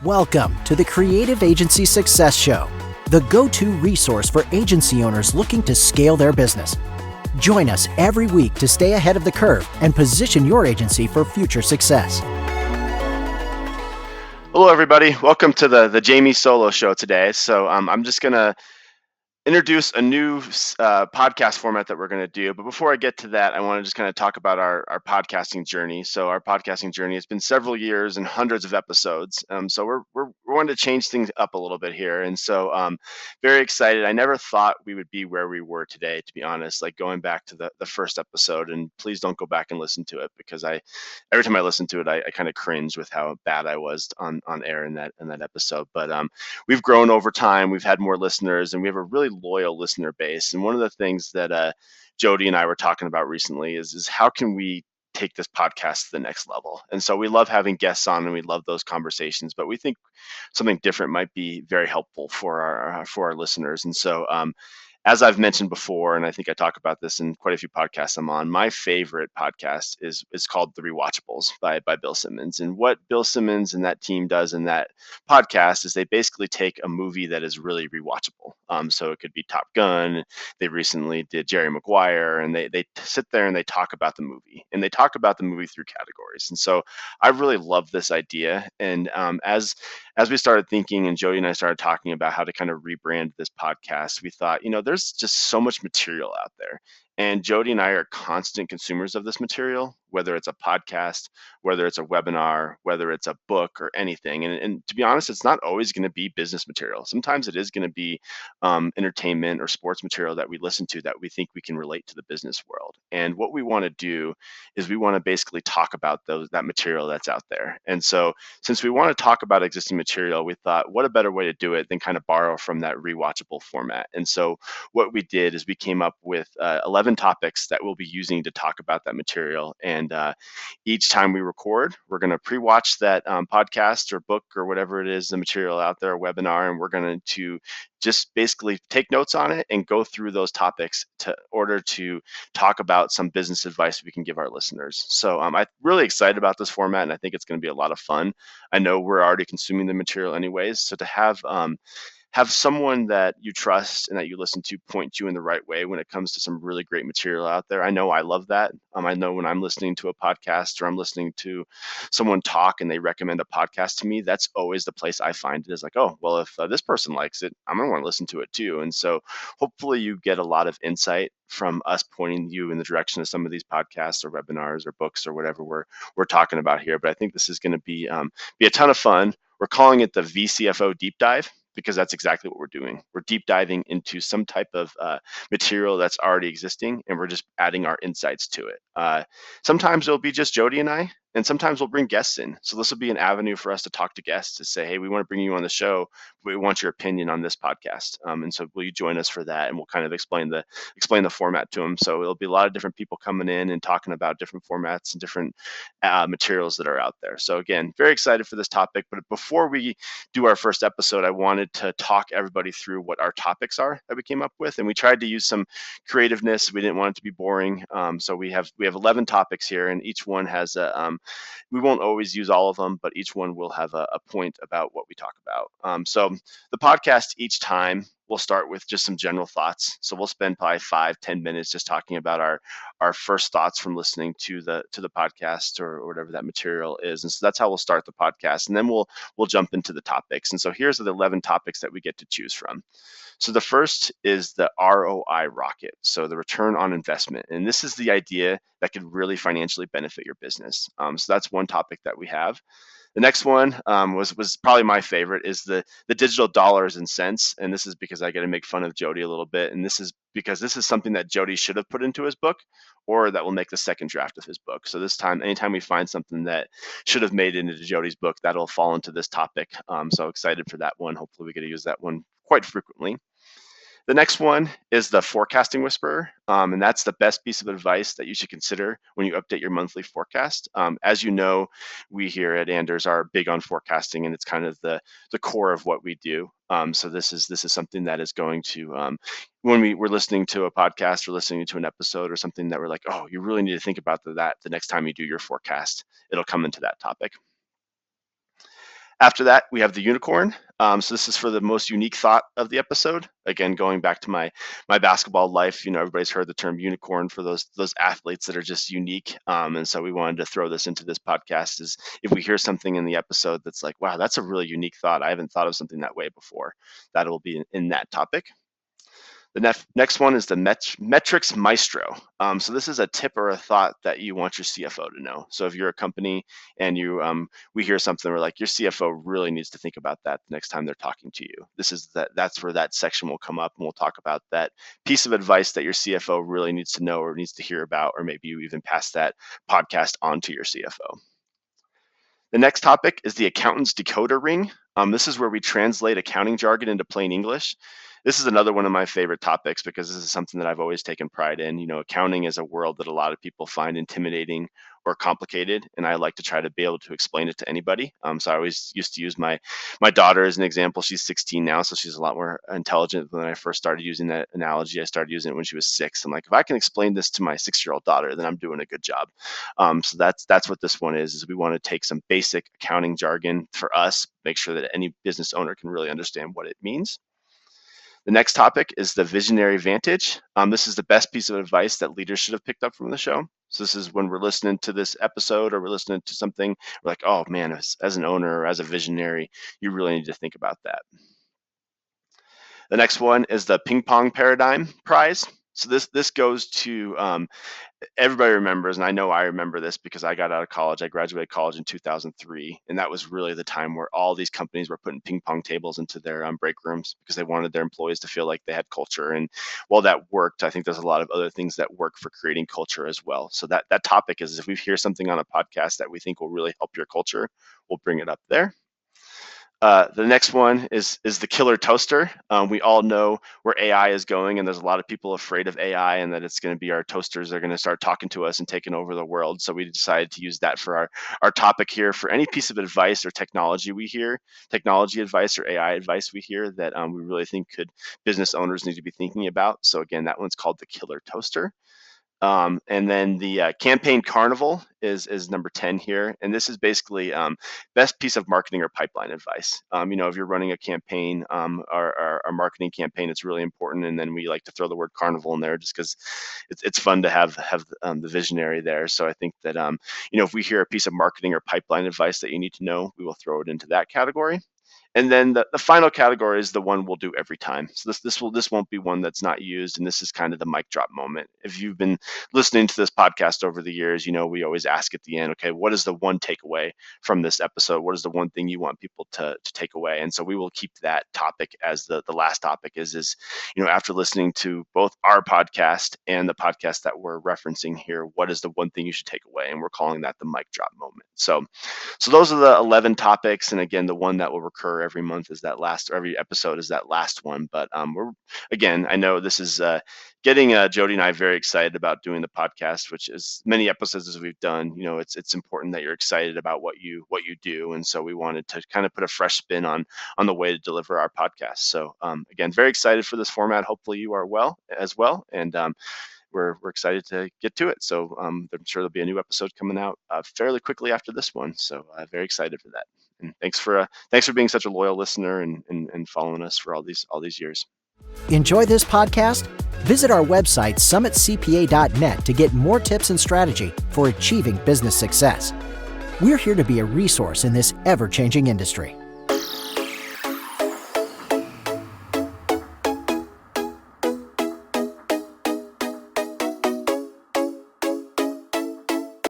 Welcome to the Creative Agency Success Show, the go-to resource for agency owners looking to scale their business. Join us every week to stay ahead of the curve and position your agency for future success. Hello, everybody. Welcome to the Jamie Solo Show today. So I'm just going to introduce a new podcast format that we're going to do. But before I get to that, I want to just kind of talk about our podcasting journey. So our podcasting journey has been several years and hundreds of episodes. So we're wanting to change things up a little bit here. And so very excited. I never thought we would be where we were today, to be honest, like going back to the first episode. And please don't go back and listen to it, because every time I listen to it, I kind of cringe with how bad I was on air in that episode. But we've grown over time. We've had more listeners, and we have a really loyal listener base. And one of the things that Jody and I were talking about recently is how can we take this podcast to the next level? And so we love having guests on, and we love those conversations, but we think something different might be very helpful for our listeners. And so as I've mentioned before, and I think I talk about this in quite a few podcasts I'm on, my favorite podcast is called The Rewatchables by Bill Simmons. And what Bill Simmons and that team does in that podcast is they basically take a movie that is really rewatchable. So it could be Top Gun. They recently did Jerry Maguire, and they sit there and they talk about the movie, and they talk about the movie through categories. And so I really love this idea. And as we started thinking, and Jody and I started talking about how to kind of rebrand this podcast, we thought, there's just so much material out there. And Jody and I are constant consumers of this material, whether it's a podcast, whether it's a webinar, whether it's a book or anything. And to be honest, it's not always going to be business material. Sometimes it is going to be entertainment or sports material that we listen to that we think we can relate to the business world. And what we want to do is we want to basically talk about that material that's out there. And so since we want to talk about existing material, we thought, what a better way to do it than kind of borrow from that rewatchable format. And so what we did is we came up with 11 topics that we'll be using to talk about that material. And each time we record, we're going to pre-watch that podcast or book or whatever it is, the material out there, a webinar, and we're going to just basically take notes on it and go through those topics to order to talk about some business advice we can give our listeners. So I'm really excited about this format, and I think it's going to be a lot of fun. I know we're already consuming the material anyways, so to have someone that you trust and that you listen to point you in the right way when it comes to some really great material out there. I know I love that. I know when I'm listening to a podcast or I'm listening to someone talk and they recommend a podcast to me, that's always the place I find it is like, oh, well, if this person likes it, I'm going to want to listen to it too. And so hopefully you get a lot of insight from us pointing you in the direction of some of these podcasts or webinars or books or whatever we're talking about here. But I think this is going to be a ton of fun. We're calling it the VCFO Deep Dive, because that's exactly what we're doing. We're deep diving into some type of material that's already existing, and we're just adding our insights to it. Sometimes it'll be just Jody and I, and sometimes we'll bring guests in. So this will be an avenue for us to talk to guests to say, hey, we want to bring you on the show, but we want your opinion on this podcast. And so will you join us for that? And we'll kind of explain the format to them. So it'll be a lot of different people coming in and talking about different formats and different materials that are out there. So again, very excited for this topic. But before we do our first episode, I wanted to talk everybody through what our topics are that we came up with. And we tried to use some creativeness. We didn't want it to be boring. So we have 11 topics here, and each one has we won't always use all of them, but each one will have a point about what we talk about. So the podcast each time, we'll start with just some general thoughts. So we'll spend probably 5-10 minutes just talking about our first thoughts from listening to the podcast or whatever that material is. And so that's how we'll start the podcast. And then we'll jump into the topics. And so here's the 11 topics that we get to choose from. So the first is the ROI rocket, so the return on investment. And this is the idea that could really financially benefit your business. So that's one topic that we have. The next one was probably my favorite, is the digital dollars and cents. And this is because I get to make fun of Jody a little bit. And this is because this is something that Jody should have put into his book, or that will make the second draft of his book. So this time, anytime we find something that should have made it into Jody's book, that'll fall into this topic. So excited for that one. Hopefully we get to use that one quite frequently. The next one is the forecasting whisperer, and that's the best piece of advice that you should consider when you update your monthly forecast. As you know, we here at Anders are big on forecasting, and it's kind of the core of what we do. So this is something that is going to, when we're listening to a podcast or listening to an episode or something that we're like, oh, you really need to think about that the next time you do your forecast, it'll come into that topic. After that, we have the unicorn. So this is for the most unique thought of the episode. Again, going back to my basketball life, everybody's heard the term unicorn for those athletes that are just unique. And so we wanted to throw this into this podcast. Is if we hear something in the episode that's like, wow, that's a really unique thought. I haven't thought of something that way before. That will be in that topic. The next one is the metrics maestro. So this is a tip or a thought that you want your CFO to know. So if you're a company and we hear something, we're like, your CFO really needs to think about that the next time they're talking to you. That's where that section will come up, and we'll talk about that piece of advice that your CFO really needs to know or needs to hear about, or maybe you even pass that podcast on to your CFO. The next topic is the accountant's decoder ring. This is where we translate accounting jargon into plain English. This is another one of my favorite topics because this is something that I've always taken pride in. Accounting is a world that a lot of people find intimidating or complicated, and I like to try to be able to explain it to anybody. So I always used to use my daughter as an example. She's 16 now, so she's a lot more intelligent than when I first started using that analogy. I started using it when she was 6. I'm like, if I can explain this to my 6-year-old daughter, then I'm doing a good job. So that's what this one is we want to take some basic accounting jargon for us, make sure that any business owner can really understand what it means. The next topic is the visionary vantage. This is the best piece of advice that leaders should have picked up from the show. So this is when we're listening to this episode or we're listening to something, we're like, oh man, as an owner or as a visionary, you really need to think about that. The next one is the ping pong paradigm prize. So this goes to everybody remembers, and I know I remember this because I got out of college. I graduated college in 2003, and that was really the time where all these companies were putting ping pong tables into their break rooms because they wanted their employees to feel like they had culture. And while that worked, I think there's a lot of other things that work for creating culture as well. So that topic is if we hear something on a podcast that we think will really help your culture, we'll bring it up there. The next one is the killer toaster. We all know where AI is going, and there's a lot of people afraid of AI and that it's going to be our toasters. They're going to start talking to us and taking over the world. So we decided to use that for our topic here. For any piece of advice or technology advice or AI advice we hear that we really think business owners need to be thinking about. So again, that one's called the killer toaster. And then the campaign carnival is number 10 here. And this is basically best piece of marketing or pipeline advice. If you're running a campaign, our marketing campaign, it's really important. And then we like to throw the word carnival in there just because it's fun to have the visionary there. So I think that, if we hear a piece of marketing or pipeline advice that you need to know, we will throw it into that category. And then the final category is the one we'll do every time. So this won't be one that's not used, and this is kind of the mic drop moment. If you've been listening to this podcast over the years, we always ask at the end, okay, what is the one takeaway from this episode? What is the one thing you want people to take away? And so we will keep that topic as the last topic is after listening to both our podcast and the podcast that we're referencing here, what is the one thing you should take away? And we're calling that the mic drop moment. So those are the 11 topics, and again, the one that will recur every month is that last, or every episode is that last one. But I know this is getting Jody and I very excited about doing the podcast, which is many episodes as we've done. It's important that you're excited about what you do, and so we wanted to kind of put a fresh spin on the way to deliver our podcast. So again, very excited for this format. Hopefully you are as well, and we're excited to get to it. So I'm sure there'll be a new episode coming out fairly quickly after this one. So very excited for that. And thanks for being such a loyal listener and following us for all these years. Enjoy this podcast? Visit our website, summitcpa.net, to get more tips and strategy for achieving business success. We're here to be a resource in this ever-changing industry.